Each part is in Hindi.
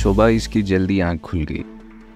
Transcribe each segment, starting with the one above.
सुबह इसकी जल्दी आंख खुल गई।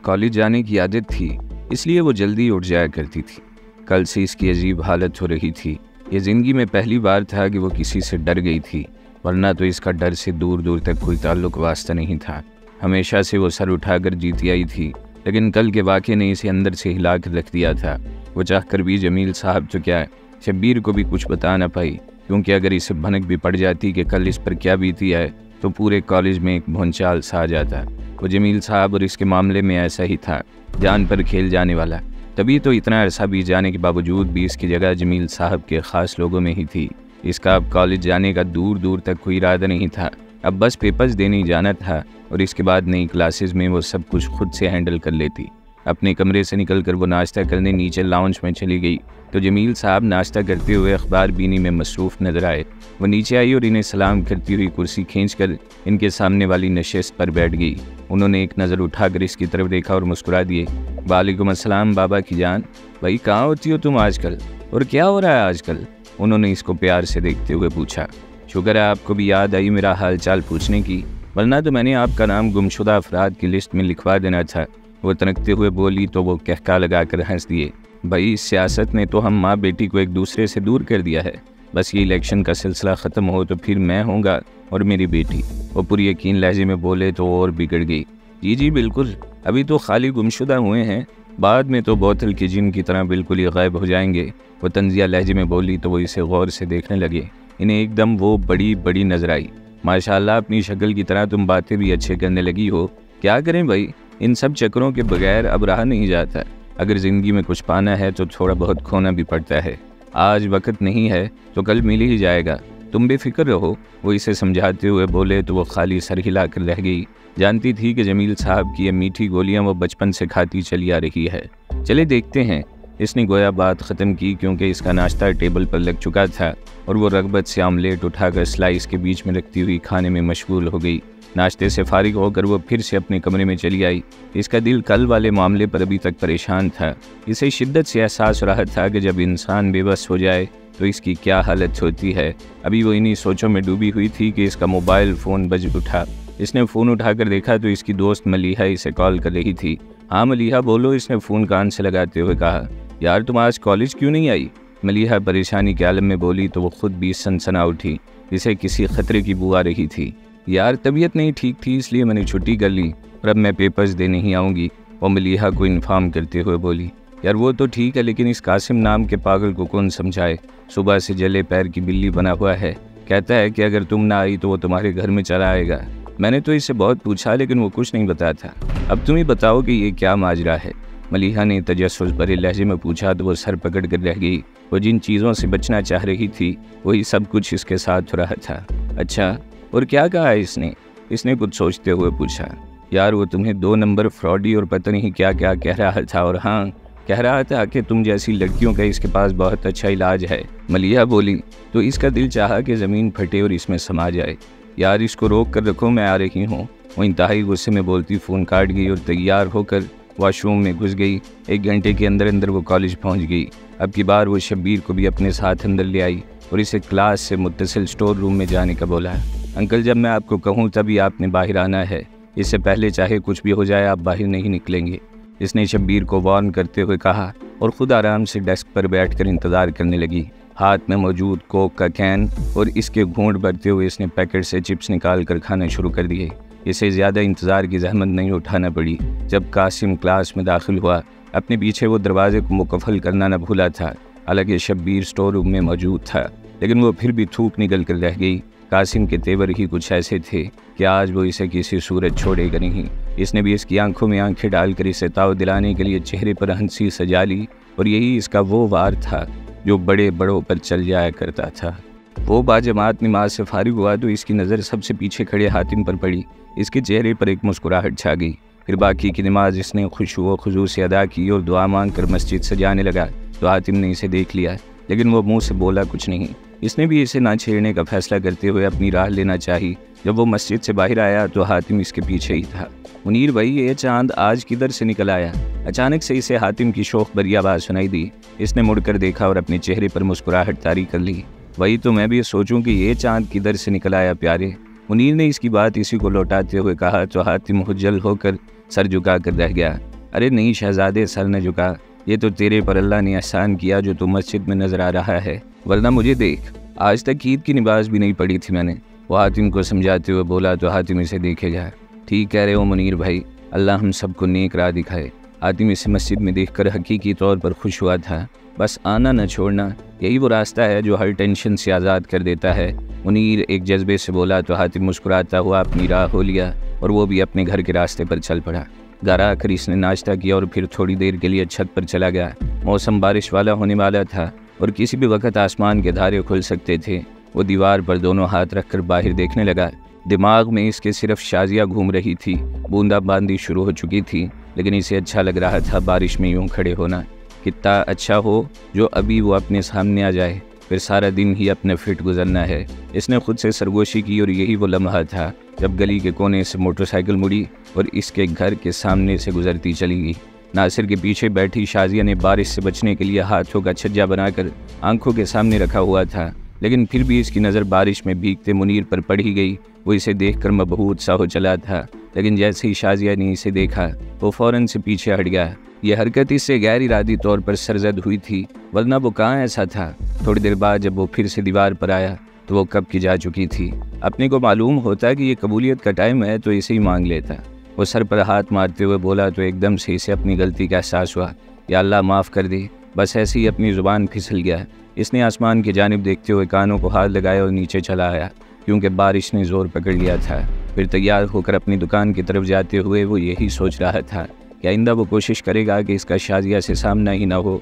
कॉलेज जाने की आदत थी, इसलिए वो जल्दी उठ जाया करती थी। कल से इसकी अजीब हालत हो रही थी। ये ज़िंदगी में पहली बार था कि वो किसी से डर गई थी, वरना तो इसका डर से दूर दूर तक कोई ताल्लुक वास्ता नहीं था। हमेशा से वो सर उठाकर जीती आई थी, लेकिन कल के वाक़े ने इसे अंदर से हिला कर रख दिया था। वो चाहकर भी जमील साहब तो क्या, शब्बीर को भी कुछ बता ना पाई, क्योंकि अगर इसे भनक भी पड़ जाती कि कल इस पर क्या बीती है तो पूरे कॉलेज में एक भूंचाल सा आ जाता। वो जमील साहब और इसके मामले में ऐसा ही था, जान पर खेल जाने वाला। तभी तो इतना अरसा बीत जाने के बावजूद भी इसकी जगह जमील साहब के ख़ास लोगों में ही थी। इसका अब कॉलेज जाने का दूर दूर तक कोई इरादा नहीं था। अब बस पेपर्स देने ही जाना था और इसके बाद नई क्लासेस में वो सब कुछ खुद से हैंडल कर लेती। अपने कमरे से निकलकर वो नाश्ता करने नीचे लाउंज में चली गई तो जमील साहब नाश्ता करते हुए अखबार बीनी में मसरूफ़ नजर आए। वो नीचे आई और इन्हें सलाम करती हुई कुर्सी खींचकर इनके सामने वाली नशिस्त पर बैठ गई। उन्होंने एक नज़र उठाकर इसकी तरफ देखा और मुस्कुरा दिए। वालेकुम अस्सलाम बाबा की जान, भाई कहाँ होती हो तुम आजकल, और क्या हो रहा है आजकल? उन्होंने इसको प्यार से देखते हुए पूछा। शुक्र है आपको भी याद आई मेरा हाल चाल पूछने की, वरना तो मैंने आपका नाम गुमशुदा अफराद की लिस्ट में लिखवा देना था। वो तनकते हुए बोली तो वो कहका लगाकर हंस दिए। भाई इस सियासत ने तो हम माँ बेटी को एक दूसरे से दूर कर दिया है। बस ये इलेक्शन का सिलसिला ख़त्म हो तो फिर मैं होऊंगा और मेरी बेटी। वो पूरी यकीन लहजे में बोले तो और बिगड़ गई। जी जी बिल्कुल, अभी तो खाली गुमशुदा हुए हैं, बाद में तो बोतल के जिन की तरह बिल्कुल ही गायब हो जाएंगे। वो तंजिया लहजे में बोली तो वो इसे गौर से देखने लगे। इन्हें एकदम वो बड़ी बड़ी नजर आई। माशाल्लाह अपनी शक्ल की तरह तुम बातें भी अच्छे करने लगी हो। क्या करें भाई, इन सब चक्करों के बगैर अब रहा नहीं जाता। अगर ज़िंदगी में कुछ पाना है तो थोड़ा बहुत खोना भी पड़ता है। आज वक्त नहीं है तो कल मिल ही जाएगा, तुम बेफिक्र रहो। वो इसे समझाते हुए बोले तो वो खाली सर हिला कर रह गई। जानती थी कि जमील साहब की ये मीठी गोलियां वो बचपन से खाती चली आ रही है। चले देखते हैं। इसने गोया बात ख़त्म की क्योंकि इसका नाश्ता टेबल पर लग चुका था और वो रगबत से आमलेट उठाकर स्लाइस के बीच में रखती हुई खाने में मशगूल हो गई। नाश्ते से फारिग होकर वो फिर से अपने कमरे में चली आई। इसका दिल कल वाले मामले पर अभी तक परेशान था। इसे शिद्दत से एहसास हो रहा था कि जब इंसान बेबस हो जाए तो इसकी क्या हालत होती है। अभी वो इन्हीं सोचों में डूबी हुई थी कि इसका मोबाइल फ़ोन बज उठा। इसने फ़ोन उठाकर देखा तो इसकी दोस्त मलीहा इसे कॉल कर रही थी। हाँ मलीहा बोलो, इसने फ़ोन कान से लगाते हुए कहा। यार तुम आज कॉलेज क्यों नहीं आई? मलीहा परेशानी के आलम में बोली तो वो खुद भी सनसना उठी। इसे किसी खतरे की बू आ रही थी। यार तबीयत नहीं ठीक थी इसलिए मैंने छुट्टी कर ली और अब मैं पेपर्स देने ही आऊँगी, वो मलीहा को इन्फॉर्म करते हुए बोली। यार वो तो ठीक है, लेकिन इस कासिम नाम के पागल को कौन समझाए? सुबह से जले पैर की बिल्ली बना हुआ है। कहता है कि अगर तुम ना आई तो वो तुम्हारे घर में चला आएगा। मैंने तो इससे बहुत पूछा लेकिन वो कुछ नहीं बताता। अब तुम ही बताओ कि ये क्या माजरा है? मलीहा ने तजस्सुस भरे लहजे में पूछा तो वो सर पकड़ कर रह गई। वो जिन चीज़ों से बचना चाह रही थी वही सब कुछ इसके साथ हो रहा था। अच्छा, और क्या कहा है इसने? इसने कुछ सोचते हुए पूछा। यार वो तुम्हें 2 नंबर फ्रॉडी और पता नहीं क्या क्या कह रहा था, और हाँ कह रहा था कि तुम जैसी लड़कियों का इसके पास बहुत अच्छा इलाज है। मलीहा बोली तो इसका दिल चाहा कि ज़मीन फटे और इसमें समा जाए। यार इसको रोक कर रखो, मैं आ रही हूँ। वो इंतहाई गुस्से में बोलती फ़ोन काट गई और तैयार होकर वॉशरूम में घुस गई। 1 घंटे के अंदर अंदर वो कॉलेज पहुँच गई। अब की बार वो शब्बीर को भी अपने साथ अंदर ले आई और इसे क्लास से मुत्तसिल स्टोर रूम में जाने का बोला। अंकल जब मैं आपको कहूँ तभी आपने बाहर आना है, इससे पहले चाहे कुछ भी हो जाए आप बाहर नहीं निकलेंगे, इसने शब्बीर को वार्न करते हुए कहा और ख़ुद आराम से डेस्क पर बैठकर इंतज़ार करने लगी। हाथ में मौजूद कोक का कैन और इसके घूंट भरते हुए इसने पैकेट से चिप्स निकाल कर खाना शुरू कर दिए। इसे ज़्यादा इंतज़ार की जहमत नहीं उठाना पड़ी। जब कासिम क्लास में दाखिल हुआ अपने पीछे वो दरवाजे को मुकफ़ल करना न भूला था। हालांकि शब्बीर स्टोर रूम में मौजूद था, लेकिन वो फिर भी थूक निकल कर रह गई। कासिम के तेवर ही कुछ ऐसे थे कि आज वो इसे किसी सूरत छोड़ेगा नहीं। इसने भी इसकी आंखों में आंखें डालकर इसे ताव दिलाने के लिए चेहरे पर हंसी सजा ली और यही इसका वो वार था जो बड़े बड़ों पर चल जाया करता था। वो बाजमात नमाज से फारिग हुआ तो इसकी नज़र सबसे पीछे खड़े हातिम पर पड़ी। इसके चेहरे पर एक मुस्कुराहट छा गई। फिर बाकी की नमाज इसने खुशू व खुजू से अदा की और दुआ मांग कर मस्जिद से जाने लगा तो हातिम ने इसे देख लिया, लेकिन वो मुँह से बोला कुछ नहीं। इसने भी इसे ना छेड़ने का फैसला करते हुए अपनी राह लेना चाही। जब वो मस्जिद से बाहर आया तो हातिम इसके पीछे ही था। मुनीर भाई ये चांद आज किधर से निकल आया? अचानक से इसे हातिम की शौक भरी आवाज़ सुनाई दी। इसने मुड़कर देखा और अपने चेहरे पर मुस्कुराहट तारी कर ली। वही तो मैं भी सोचूं कि ये चांद किधर से निकल आया प्यारे। मुनीर ने इसकी बात इसी को लौटाते हुए कहा तो हातिम हुज्जल होकर सर झुका कर रह गया। अरे नहीं शहजादे, सर न झुका, ये तो तेरे पर अल्लाह ने एहसान किया जो तू मस्जिद में नजर आ रहा है, वरना मुझे देख, आज तक ईद की नमाज भी नहीं पढ़ी थी मैंने। वो हातिम को समझाते हुए बोला तो हातिम इसे देखेगा। ठीक कह रहे हो मुनीर भाई, अल्लाह हम सबको नेक राह दिखाए। हातिम इसे मस्जिद में देखकर हकीकी तौर पर खुश हुआ था। बस आना न छोड़ना, यही वो रास्ता है जो हर टेंशन से आज़ाद कर देता है। मुनीर एक जज्बे से बोला तो हातिम मुस्कुराता हुआ अपनी राह हो लिया और वो भी अपने घर के रास्ते पर चल पड़ा। घर आकर इसने नाश्ता किया और फिर थोड़ी देर के लिए छत पर चला गया। मौसम बारिश वाला होने वाला था और किसी भी वक्त आसमान के धारे खुल सकते थे। वो दीवार पर दोनों हाथ रखकर बाहर देखने लगा। दिमाग में इसके सिर्फ शाजिया घूम रही थी। बूंदाबांदी शुरू हो चुकी थी, लेकिन इसे अच्छा लग रहा था बारिश में यूं खड़े होना। कितना अच्छा हो जो अभी वो अपने सामने आ जाए, फिर सारा दिन ही अपने फिट गुजरना है। इसने खुद से सरगोशी की और यही वो लम्हा था जब गली के कोने से मोटरसाइकिल मुड़ी और इसके घर के सामने से गुजरती चली गई। नासिर के पीछे बैठी शाजिया ने बारिश से बचने के लिए हाथों का छज्जा बनाकर आंखों के सामने रखा हुआ था, लेकिन फिर भी इसकी नज़र बारिश में भीगते मुनीर पर पड़ ही गई। वो इसे देखकर मबहूत सा हो चला था, लेकिन जैसे ही शाजिया ने इसे देखा वो फ़ौरन से पीछे हट गया। यह हरकत इससे गैर इरादी तौर पर सरजद हुई थी, वरना वो कहाँ ऐसा था। थोड़ी देर बाद जब वो फिर से दीवार पर आया तो वो कब की जा चुकी थी। अपने को मालूम होता कि ये कबूलियत का टाइम है तो इसे ही मांग लेता। वो सर पर हाथ मारते हुए बोला तो एकदम से इसे अपनी गलती का एहसास हुआ। या अल्लाह माफ़ कर दे, बस ऐसे ही अपनी ज़ुबान फिसल गया। इसने आसमान की जानिब देखते हुए कानों को हाथ लगाया और नीचे चला आया, क्योंकि बारिश ने ज़ोर पकड़ लिया था। फिर तैयार होकर अपनी दुकान की तरफ जाते हुए वो यही सोच रहा था कि आइंदा वो कोशिश करेगा कि इसका शाजिया से सामना ही ना हो।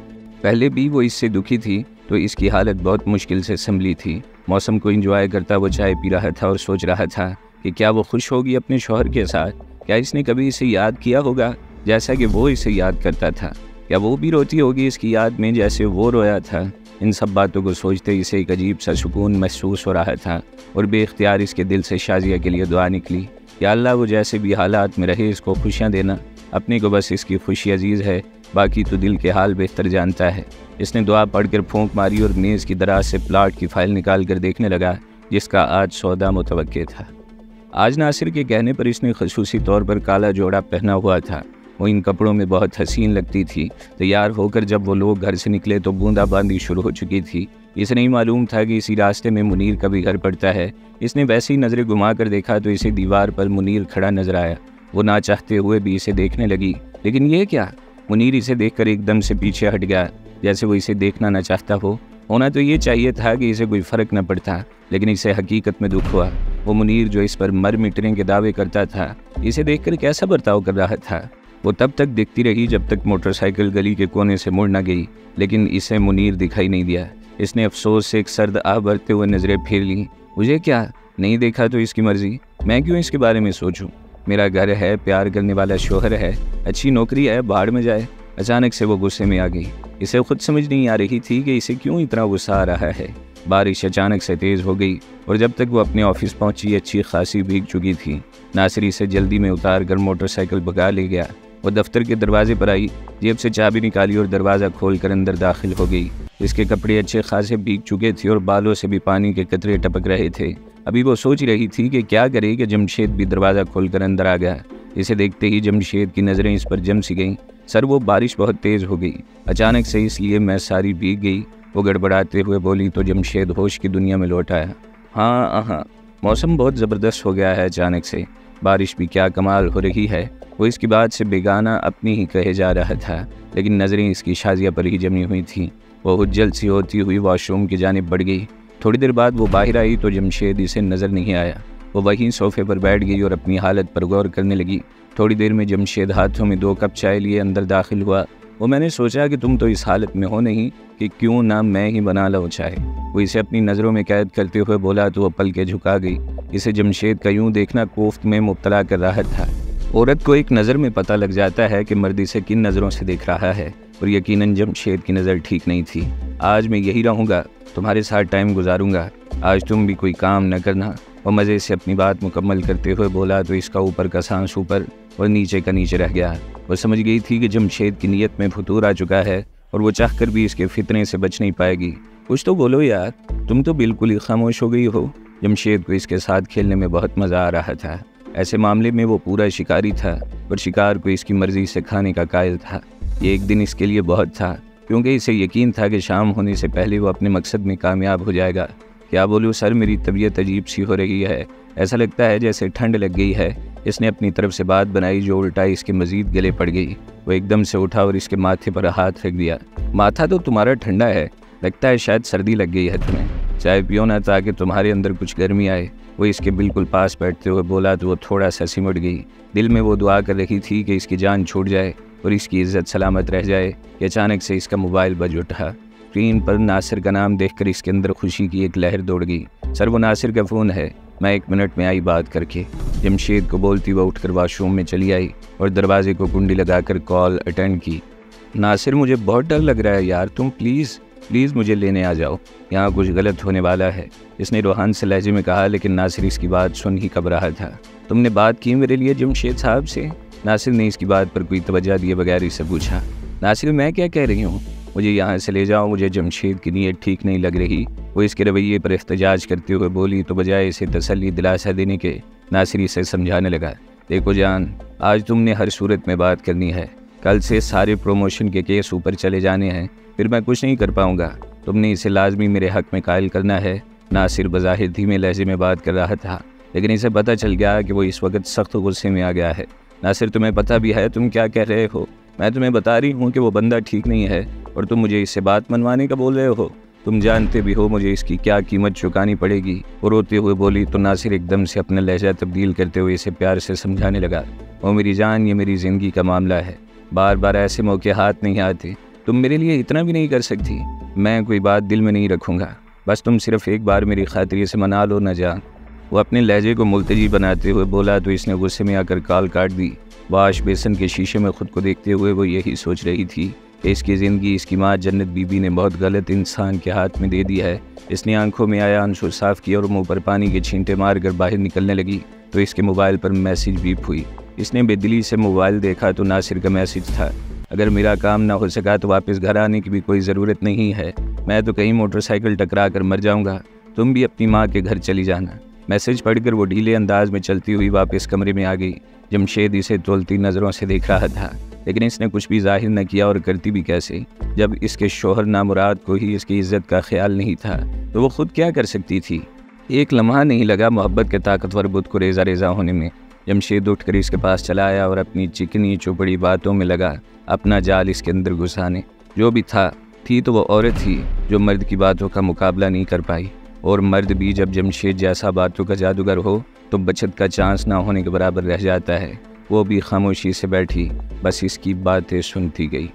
पहले भी वो इससे दुखी थी तो इसकी हालत बहुत मुश्किल से संभली थी। मौसम को एंजॉय करता वो चाय पी रहा था और सोच रहा था कि क्या वो खुश होगी अपने शौहर के साथ। क्या इसने कभी इसे याद किया होगा जैसा कि वो इसे याद करता था? क्या वो भी रोती होगी इसकी याद में जैसे वो रोया था? इन सब बातों को सोचते इसे एक अजीब सा सुकून महसूस हो रहा था और बेख्तियार इसके दिल से शाजिया के लिए दुआ निकली। या अल्लाह वो जैसे भी हालात में रहे इसको खुशियाँ देना, अपने को बस इसकी खुशी अजीज़ है, बाकी तो दिल के हाल बेहतर जानता है। इसने दुआ पढ़कर फूंक मारी और मेज़ की दराज से प्लाट की फ़ाइल निकाल कर देखने लगा जिसका आज सौदा मुतवक्के था। आज नासिर के कहने पर इसने खसूसी तौर पर काला जोड़ा पहना हुआ था। वो इन कपड़ों में बहुत हसीन लगती थी। तैयार होकर जब वो लोग घर से निकले तो बूंदाबांदी शुरू हो चुकी थी। इसे नहीं मालूम था कि इसी रास्ते में मुनीर का भी घर पड़ता है। इसने वैसे ही नज़रें घुमा कर देखा तो इसे दीवार पर मुनीर खड़ा नजर आया। वो ना चाहते हुए भी इसे देखने लगी, लेकिन ये क्या? मुनीर इसे देखकर एकदम से पीछे हट गया, जैसे वो इसे देखना न चाहता हो। होना तो ये चाहिए था कि इसे कोई फ़र्क न पड़ता, लेकिन इसे हकीकत में दुख हुआ। वो मुनीर जो इस पर मर मिटने के दावे करता था, इसे देखकर कैसा बर्ताव कर रहा था। वो तब तक देखती रही जब तक मोटरसाइकिल गली के कोने से मुड़ न गई, लेकिन इसे मुनीर दिखाई नहीं दिया। इसने अफसोस से एक सर्द आह भरते हुए नज़रें फेर लीं। मुझे क्या, नहीं देखा तो इसकी मर्ज़ी, मैं क्यों इसके बारे में सोचूं? मेरा घर है, प्यार करने वाला शोहर है, अच्छी नौकरी है, बाहर में जाए। अचानक से वो गुस्से में आ गई। इसे खुद समझ नहीं आ रही थी कि इसे क्यों इतना गुस्सा आ रहा है। बारिश अचानक से तेज़ हो गई और जब तक वो अपने ऑफिस पहुंची अच्छी खासी भीग चुकी थी। नासिर इसे जल्दी में उतार कर मोटरसाइकिल भगा ले गया। वो दफ्तर के दरवाजे पर आई, जेब से चाबी निकाली और दरवाज़ा खोलकर अंदर दाखिल हो गई। इसके कपड़े अच्छे खासे भीग चुके थे और बालों से भी पानी के कतरे टपक रहे थे। अभी वो सोच रही थी कि क्या करे कि जमशेद भी दरवाज़ा खोलकर अंदर आ गया। इसे देखते ही जमशेद की नज़रें इस पर जम सी गईं। सर वो बारिश बहुत तेज़ हो गई अचानक से, इसलिए मैं सारी भीग गई। वो गड़बड़ाते हुए बोली तो जमशेद होश की दुनिया में लौट आया। हाँ, मौसम बहुत ज़बरदस्त हो गया है अचानक से, बारिश भी क्या कमाल हो रही है। वो इसकी बात से बेगाना अपनी ही कहे जा रहा था, लेकिन नज़रें इसकी शाजिया पर ही जमी हुई थीं। वो हुज्जल सी होती हुई वॉशरूम की जानिब बढ़ गई। थोड़ी देर बाद वो बाहर आई तो जमशेद इसे नज़र नहीं आया। वो वहीं सोफ़े पर बैठ गई और अपनी हालत पर गौर करने लगी। थोड़ी देर में जमशेद हाथों में 2 कप चाय लिए अंदर दाखिल हुआ। वो मैंने सोचा कि तुम तो इस हालत में हो नहीं कि क्यों ना मैं ही बना लूँ चाय। वो इसे अपनी नज़रों में कैद करते हुए बोला तो वो पल के झुका गई। इसे जमशेद का यूँ देखना कोफ्त में मुब्तला कर रहा था। औरत को एक नज़र में पता लग जाता है कि मर्द इसे किन नज़रों से देख रहा है, और यकीनन जमशेद की नज़र ठीक नहीं थी। आज मैं यही रहूँगा, तुम्हारे साथ टाइम गुजारूंगा, आज तुम भी कोई काम न करना। और मज़े से अपनी बात मुकम्मल करते हुए बोला तो इसका ऊपर का सांस ऊपर और नीचे का नीचे रह गया। वो समझ गई थी कि जमशेद की नीयत में फतूर आ चुका है और वो चाहकर भी इसके फितने से बच नहीं पाएगी। कुछ तो बोलो यार, तुम तो बिल्कुल ही खामोश हो गई हो। जमशेद को इसके साथ खेलने में बहुत मज़ा आ रहा था। ऐसे मामले में वो पूरा शिकारी था और शिकार को इसकी मर्ज़ी से खाने का कायल था। ये एक दिन इसके लिए बहुत था, क्योंकि इसे यकीन था कि शाम होने से पहले वो अपने मकसद में कामयाब हो जाएगा। क्या बोलूँ सर, मेरी तबीयत अजीब सी हो रही है। ऐसा लगता है जैसे ठंड लग गई है। इसने अपनी तरफ से बात बनाई जो उल्टा इसके मज़ीद गले पड़ गई। वो एकदम से उठा और इसके माथे पर हाथ रख दिया। माथा तो तुम्हारा ठंडा है, लगता है शायद सर्दी लग गई है तुम्हें। चाय पियो ना ताकि तुम्हारे अंदर कुछ गर्मी आए। वो इसके बिल्कुल पास बैठते हुए बोला तो वो थोड़ा सा सिमट गई। दिल में वो दुआ कर रही थी कि इसकी जान छूट जाए और इसकी इज्जत सलामत रह जाए कि अचानक से इसका मोबाइल बज उठा। स्क्रीन पर नासिर का नाम देखकर इसके अंदर खुशी की एक लहर दौड़ गई। सर, वो नासिर का फ़ोन है, मैं 1 मिनट में आई बात करके। जमशेद को बोलती वह उठकर वॉशरूम में चली आई और दरवाजे को कुंडी लगाकर कॉल अटेंड की। नासिर, मुझे बहुत डर लग रहा है यार, तुम प्लीज़ मुझे लेने आ जाओ, यहाँ कुछ गलत होने वाला है। इसने रूहान से लहजे में कहा, लेकिन नासिर इसकी बात सुन ही कब रहा था। तुमने बात की मेरे लिए जमशेद साहब से? नासिर ने इसकी बात पर कोई तवज्जो दिए बगैर इससे पूछा। नासिर, मैं क्या कह रही हूँ, मुझे यहाँ से ले जाओ, मुझे जमशेद की नीयत ठीक नहीं लग रही। वो इसके रवैये पर एहतजाज करते हुए बोली तो बजाय इसे तसल्ली दिलासा देने के नासिर इसे समझाने लगा। देखो जान, आज तुमने हर सूरत में बात करनी है। कल से सारे प्रमोशन के केस ऊपर चले जाने हैं, फिर मैं कुछ नहीं कर पाऊँगा। तुमने इसे लाजमी मेरे हक़ में कायल करना है। नासिर बज़ाहिर धीमे लहजे में बात कर रहा था, लेकिन इसे पता चल गया कि वो इस वक्त सख्त गुस्से में आ गया है। नासिर, तुम्हें पता भी है तुम क्या कह रहे हो? मैं तुम्हें बता रही हूँ कि वो बंदा ठीक नहीं है और तुम मुझे इससे बात मनवाने का बोल रहे हो। तुम जानते भी हो मुझे इसकी क्या कीमत चुकानी पड़ेगी। वो रोते हुए बोली तो नासिर एकदम से अपना लहजा तब्दील करते हुए इसे प्यार से समझाने लगा। वो मेरी जान, ये मेरी ज़िंदगी का मामला है, बार बार ऐसे मौके हाथ नहीं आते। तुम मेरे लिए इतना भी नहीं कर सकती। मैं कोई बात दिल में नहीं रखूँगा, बस तुम सिर्फ एक बार मेरी खातिर से मना लो ना जान। वो अपने लहजे को मुल्तजी बनाते हुए बोला तो इसने गुस्से में आकर कॉल काट दी। वाश बेसन के शीशे में खुद को देखते हुए वो यही सोच रही थी कि इसकी ज़िंदगी इसकी माँ जन्नत बीबी ने बहुत गलत इंसान के हाथ में दे दी है। इसने आंखों में आया आंसू साफ़ किया और मुंह पर पानी के छींटे मारकर बाहर निकलने लगी तो इसके मोबाइल पर मैसेज बीप हुई। इसने बेदिली से मोबाइल देखा तो नासिर का मैसेज था, अगर मेरा काम ना हो सका तो वापस घर आने की भी कोई ज़रूरत नहीं है। मैं तो कहीं मोटरसाइकिल टकरा कर मर जाऊँगा, तुम भी अपनी माँ के घर चली जाना। मैसेज पढ़कर वो ढीले अंदाज में चलती हुई वापस कमरे में आ गई। जमशेद इसे तोलती नज़रों से देख रहा था, लेकिन इसने कुछ भी जाहिर न किया और करती भी कैसे, जब इसके शोहर नामुराद को ही इसकी इज्जत का ख्याल नहीं था तो वो खुद क्या कर सकती थी। एक लम्हा नहीं लगा मोहब्बत के ताकतवर बुत को रेजा रेजा होने में। जमशेद उठकर इसके पास चला आया और अपनी चिकनी चुपड़ी बातों में लगा अपना जाल इसके अंदर घुसाने। जो भी थी तो वो औरत थी जो मर्द की बातों का मुकाबला नहीं कर पाई, और मर्द भी जब जमशेद जैसा बातों का जादूगर हो तो बचत का चांस ना होने के बराबर रह जाता है। वो भी खामोशी से बैठी बस इसकी बातें सुनती गई।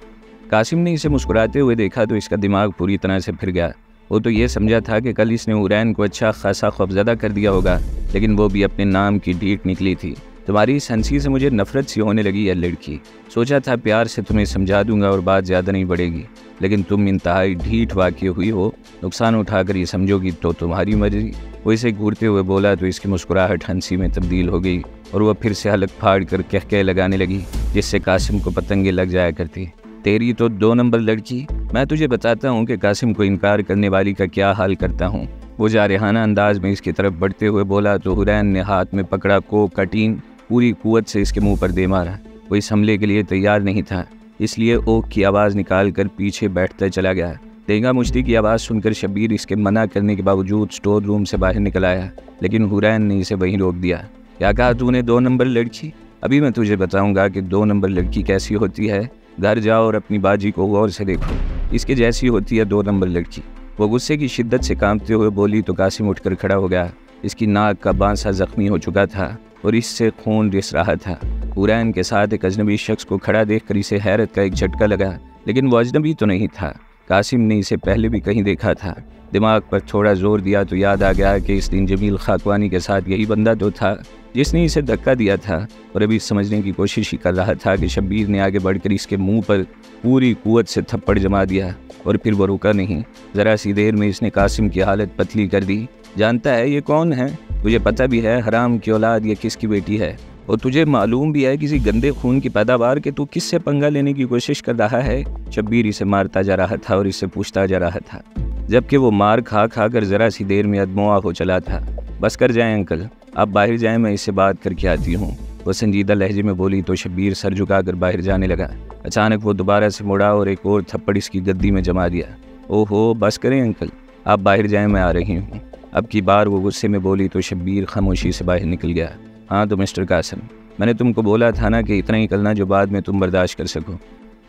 कासिम ने इसे मुस्कुराते हुए देखा तो इसका दिमाग पूरी तरह से फिर गया। वो तो ये समझा था कि कल इसने हुरैन को अच्छा खासा खौफज़दा कर दिया होगा, लेकिन वो भी अपने नाम की ढीठ निकली थी। तुम्हारी इस हंसी से मुझे नफ़रत सी होने लगी है लड़की। सोचा था प्यार से तुम्हें समझा दूंगा और बात ज़्यादा नहीं बढ़ेगी, लेकिन तुम इंतहाई ढीठ वाक़ई हुई हो। नुकसान उठाकर ये समझोगी तो तुम्हारी मर्जी। वो इसे घूरते हुए बोला तो इसकी मुस्कुराहट हंसी में तब्दील हो गई और वह फिर से हलक फाड़ कर कहके लगाने लगी, जिससे कासिम को पतंगे लग जाया करती। तेरी तो 2 नंबर लड़की। मैं तुझे बताता हूँ कि कासिम को इनकार करने वाली का क्या हाल करता हूँ। वो जारहाना अंदाज में इसकी तरफ बढ़ते हुए बोला तो हुरैन ने हाथ में पकड़ा कोक का टीन पूरी कुव्वत से इसके मुंह पर दे मारा। वो इस हमले के लिए तैयार नहीं था, इसलिए ओक की आवाज़ निकाल कर पीछे बैठता चला गया। तेंगा मुश्ती की आवाज़ सुनकर शब्बीर इसके मना करने के बावजूद स्टोर रूम से बाहर निकल आया, लेकिन हुरैन ने इसे वहीं रोक दिया। क्या कहा तूने 2 नंबर लड़की? अभी मैं तुझे बताऊंगा कि 2 नंबर लड़की कैसी होती है। घर जाओ और अपनी बाजी को गौर से देखो, इसके जैसी होती है 2 नंबर लड़की। वो गुस्से की शिद्दत से कांपते हुए बोली तो कासिम उठकर खड़ा हो गया। इसकी नाक का बांसा जख्मी हो चुका था और इससे खून रिस रहा था। हुरैन के साथ एक अजनबी शख्स को खड़ा देखकर इसे हैरत का एक झटका लगा, लेकिन वो अजनबी तो नहीं था। कासिम ने इसे पहले भी कहीं देखा था। दिमाग पर थोड़ा जोर दिया तो याद आ गया कि इस दिन जमील खाकवानी के साथ यही बंदा तो था जिसने इसे धक्का दिया था, और अभी समझने की कोशिश ही कर रहा था कि शब्बीर ने आगे बढ़कर इसके मुंह पर पूरी कुव्वत से थप्पड़ जमा दिया और फिर वो रुका नहीं। ज़रा सी देर में इसने कासिम की हालत पतली कर दी। जानता है ये कौन है? तुझे पता भी है हराम की औलाद ये किसकी बेटी है, और तुझे मालूम भी है किसी गंदे खून की पैदावार के तू किससे पंगा लेने की कोशिश कर रहा है? शब्बीर इसे मारता जा रहा था और इससे पूछता जा रहा था, जबकि वो मार खा खा कर ज़रा सी देर में अधमुआ हो चला था। बस कर जाएं अंकल, आप बाहर जाएं, मैं इससे बात करके आती हूँ। वो संजीदा लहजे में बोली तो शब्बीर सर झुकाकर बाहर जाने लगा। अचानक वो दोबारा से मुड़ा और एक और थप्पड़ इसकी गद्दी में जमा दिया। ओहो, बस करें अंकल, आप बाहर जाएं, मैं आ रही हूँ। अब की बार वो गुस्से में बोली तो शब्बीर खामोशी से बाहर निकल गया। हाँ तो मिस्टर कासिम, मैंने तुमको बोला था ना कि इतना ही करना जो बाद में तुम बर्दाश्त कर सको।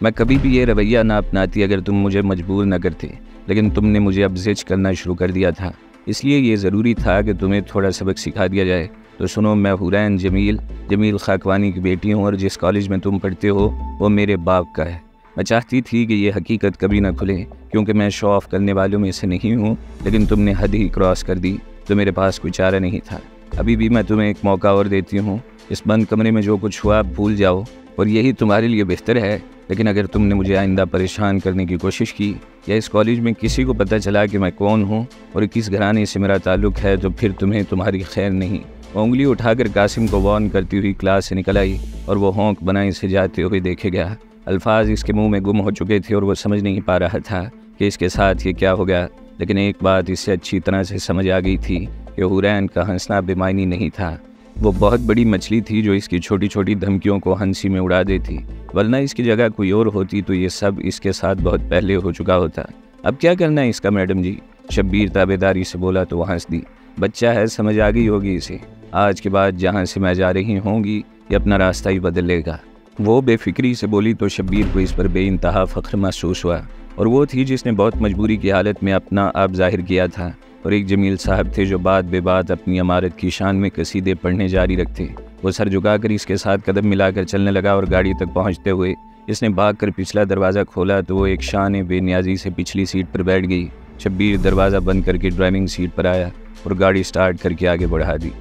मैं कभी भी ये रवैया ना अपनाती अगर तुम मुझे मजबूर न करते, लेकिन तुमने मुझे अब जिद करना शुरू कर दिया था, इसलिए ये ज़रूरी था कि तुम्हें थोड़ा सबक सिखा दिया जाए। तो सुनो, मैं हुरैन जमील खाकवानी की बेटी हूँ और जिस कॉलेज में तुम पढ़ते हो वो मेरे बाप का है। मैं चाहती थी कि ये हकीकत कभी ना खुले, क्योंकि मैं शो ऑफ करने वालों में से नहीं हूँ, लेकिन तुमने हद ही क्रॉस कर दी तो मेरे पास कोई चारा नहीं था। अभी भी मैं तुम्हें एक मौका और देती हूँ, इस बंद कमरे में जो कुछ हुआ भूल जाओ और यही तुम्हारे लिए बेहतर है। लेकिन अगर तुमने मुझे आइंदा परेशान करने की कोशिश की या इस कॉलेज में किसी को पता चला कि मैं कौन हूँ और किस घराने से मेरा ताल्लुक़ है, तो फिर तुम्हें तुम्हारी खैर नहीं। उंगली उठाकर कासिम को वार्न करती हुई क्लास से निकल आई और वो होंक बनाई से जाते हुए देखे गया। अल्फाज इसके मुंह में गुम हो चुके थे और वो समझ नहीं पा रहा था कि इसके साथ ये क्या हो गया। लेकिन एक बात इससे अच्छी तरह से समझ आ गई थी कि हुरैन का हंसना बेमानी नहीं था। वो बहुत बड़ी मछली थी जो इसकी छोटी छोटी धमकियों को हंसी में उड़ा देती, वरना इसकी जगह कोई और होती तो ये सब इसके साथ बहुत पहले हो चुका होता। अब क्या करना है इसका मैडम जी? शब्बीर ताबेदारी से बोला तो वो हंस दी। बच्चा है, समझ आ गई होगी इसे। आज के बाद जहाँ से मैं जा रही होंगी ये अपना रास्ता ही बदल लेगा। वो बेफिक्री से बोली तो शब्बीर को इस पर बेइंतहा फ़ख्र महसूस हुआ। और वो थी जिसने बहुत मजबूरी की हालत में अपना आप जाहिर किया था। और एक जमील साहब थे जो बात बेबात अपनी अमारत की शान में कसीदे पढ़ने जारी रखते। वो सर झुकाकर इसके साथ कदम मिलाकर चलने लगा और गाड़ी तक पहुंचते हुए इसने भाग कर पिछला दरवाज़ा खोला तो वो एक शान बेनियाजी से पिछली सीट पर बैठ गई। शब्बीर दरवाज़ा बंद करके ड्राइविंग सीट पर आया और गाड़ी स्टार्ट करके आगे बढ़ा दी।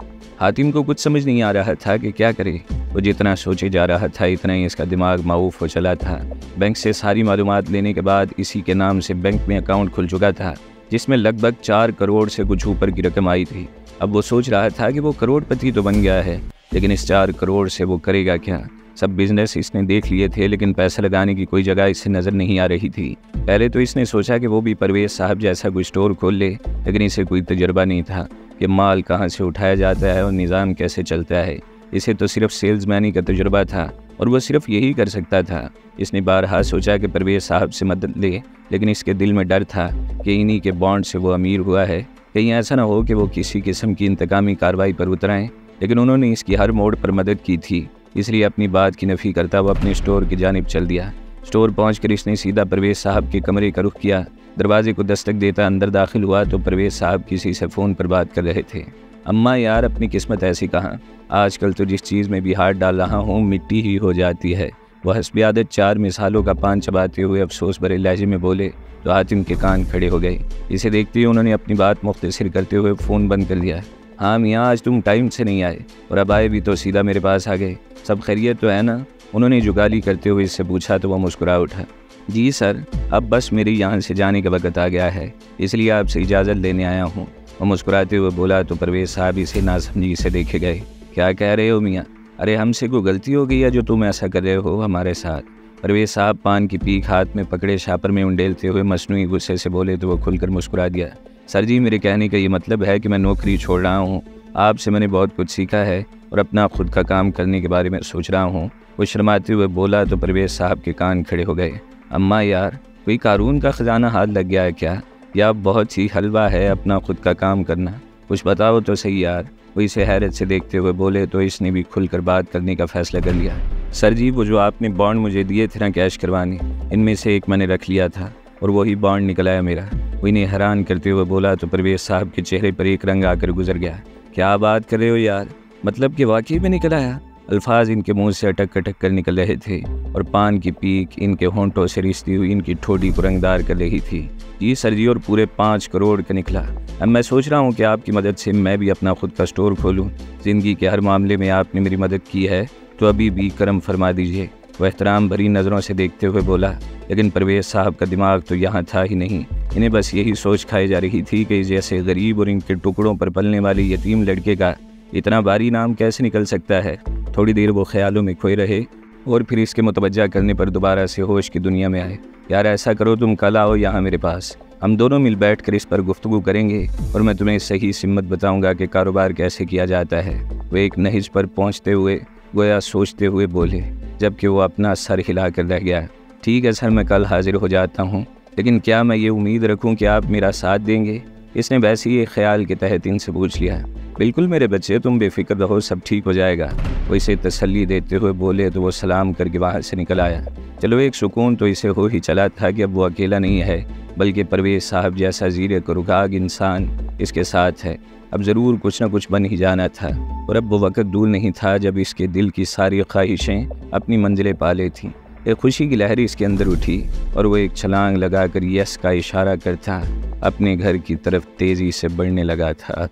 हातिम को कुछ समझ नहीं आ रहा था कि क्या करे। वो जितना सोचे जा रहा था इतना ही इसका दिमाग माऊफ हो चला था। बैंक से सारी मालूमात लेने के बाद इसी के नाम से बैंक में अकाउंट खुल चुका था, जिसमें लगभग 4 करोड़ से कुछ ऊपर की रकम आई थी। अब वो सोच रहा था कि वो करोड़पति तो बन गया है, लेकिन इस 4 करोड़ से वो करेगा क्या? सब बिजनेस इसने देख लिए थे, लेकिन पैसा लगाने की कोई जगह इससे नज़र नहीं आ रही थी। पहले तो इसने सोचा कि वो भी परवेज़ साहब जैसा कोई स्टोर खोल ले, लेकिन इसे कोई तजर्बा नहीं था कि माल कहाँ से उठाया जाता है और निज़ाम कैसे चलता है। इसे तो सिर्फ सेल्समैनी का तजुर्बा था और वो सिर्फ यही कर सकता था। इसने बारहा सोचा कि परवेज़ साहब से मदद ले, लेकिन इसके दिल में डर था कि इन्हीं के बॉन्ड से वो अमीर हुआ है। कहीं ऐसा ना हो कि वो किसी किस्म की इंतकामी कार्रवाई पर उतराएं। लेकिन उन्होंने इसकी हर मोड़ पर मदद की थी, इसलिए अपनी बात की नफ़ी करता हुआ अपने स्टोर की जानिब चल दिया। स्टोर पहुंचकर इसने सीधा परवेज़ साहब के कमरे का रुख किया। दरवाजे को दस्तक देता अंदर दाखिल हुआ तो परवेज़ साहब किसी से फ़ोन पर बात कर रहे थे। अम्मा यार, अपनी किस्मत ऐसी कहाँ, आजकल तो जिस चीज़ में भी हाथ डाल रहा हूँ मिट्टी ही हो जाती है। वह हस्बे आदत 4 मिसालों का पान चबाते हुए अफसोस भरे लहजे में बोले तो हातिम के कान खड़े हो गए। इसे देखते ही उन्होंने अपनी बात मुख्तसर करते हुए फ़ोन बंद कर दिया। हाँ मियाँ, आज तुम टाइम से नहीं आए और अब आए भी तो सीधा मेरे पास आ गए। सब खैरियत तो है ना? उन्होंने जुगाली करते हुए इससे पूछा तो वह मुस्कुरा उठा। जी सर, अब बस मेरे यहाँ से जाने का वक्त आ गया है, इसलिए आपसे इजाज़त लेने आया हूँ। वह मुस्कुराते हुए बोला तो परवेज़ साहब इसे नासमझी से देखे गए। क्या कह रहे हो मियाँ? अरे हमसे कोई गलती हो गई है जो तुम ऐसा कर रहे हो हमारे साथ? परवेज़ साहब पान की पीक हाथ में पकड़े शापर में उंडेलते हुए मसनूई गुस्से से बोले तो वह खुलकर मुस्कुरा दिया। सर जी, मेरे कहने का ये मतलब है कि मैं नौकरी छोड़ रहा हूँ। आपसे मैंने बहुत कुछ सीखा है और अपना खुद का काम करने के बारे में सोच रहा हूँ। वो शर्माते हुए बोला तो परवेज़ साहब के कान खड़े हो गए। अम्मा यार, कोई कारून का ख़जाना हाथ लग गया है क्या, या बहुत ही हलवा है अपना खुद का काम करना? कुछ बताओ तो सही यार। वो इसे हैरत से देखते हुए बोले तो इसने भी खुलकर बात करने का फ़ैसला कर लिया। सर जी, वो जो आपने बॉन्ड मुझे दिए थे ना कैश करवाने, इनमें से एक मैंने रख लिया था और वही बॉन्ड निकल आया मेरा। वो इन्हें हैरान करते हुए बोला तो परवेज़ साहब के चेहरे पर एक रंग आकर गुजर गया। क्या बात कर रहे हो यार, मतलब कि वाकई में निकल आया? अल्फाज इनके मुंह से अटक अटक कर निकल रहे थे और पान की पीक इनके होंठों से रिश्ती हुई इनकी ठोड़ी को रंगदार कर रही थी। जी सर जी, और पूरे 5 करोड़ का निकला। अब मैं सोच रहा हूँ कि आपकी मदद से मैं भी अपना खुद का स्टोर खोलूँ। ज़िंदगी के हर मामले में आपने मेरी मदद की है, तो अभी भी करम फरमा दीजिए। वह एहतराम भरी नज़रों से देखते हुए बोला। लेकिन परवेज़ साहब का दिमाग तो यहाँ था ही नहीं। इन्हें बस यही सोच खाई जा रही थी कि जैसे गरीब और इनके टुकड़ों पर पलने वाले यतीम लड़के का इतना भारी नाम कैसे निकल सकता है। थोड़ी देर वो ख्यालों में खोए रहे और फिर इसके मुतवज्जा करने पर दोबारा से होश की दुनिया में आए। यार ऐसा करो, तुम कल आओ यहाँ मेरे पास, हम दोनों मिल बैठ कर इस पर गुफ्तगू करेंगे और मैं तुम्हें सही सिमत बताऊंगा कि कारोबार कैसे किया जाता है। वो एक नहिज पर पहुंचते हुए गोया सोचते हुए बोले, जबकि वो अपना सर हिला कर रह गया। ठीक है सर, मैं कल हाजिर हो जाता हूँ, लेकिन क्या मैं ये उम्मीद रखूँ कि आप मेरा साथ देंगे? इसने वैसे ही ख्याल के तहत इनसे पूछ लिया। बिल्कुल मेरे बच्चे, तुम बेफिक्र रहो, सब ठीक हो जाएगा। वो इसे तसल्ली देते हुए बोले तो वो सलाम करके बाहर से निकल आया। चलो एक सुकून तो इसे हो ही चला था कि अब वो अकेला नहीं है, बल्कि परवेज़ साहब जैसा ज़ीरे कुरुखाग इंसान इसके साथ है। अब ज़रूर कुछ न कुछ बन ही जाना था और अब वो वक़्त दूर नहीं था जब इसके दिल की सारी ख्वाहिशें अपनी मंजिलें पा ली थीं। एक खुशी की लहर इसके अंदर उठी और वो एक छलांग लगाकर यस का इशारा करता अपने घर की तरफ तेज़ी से बढ़ने लगा था।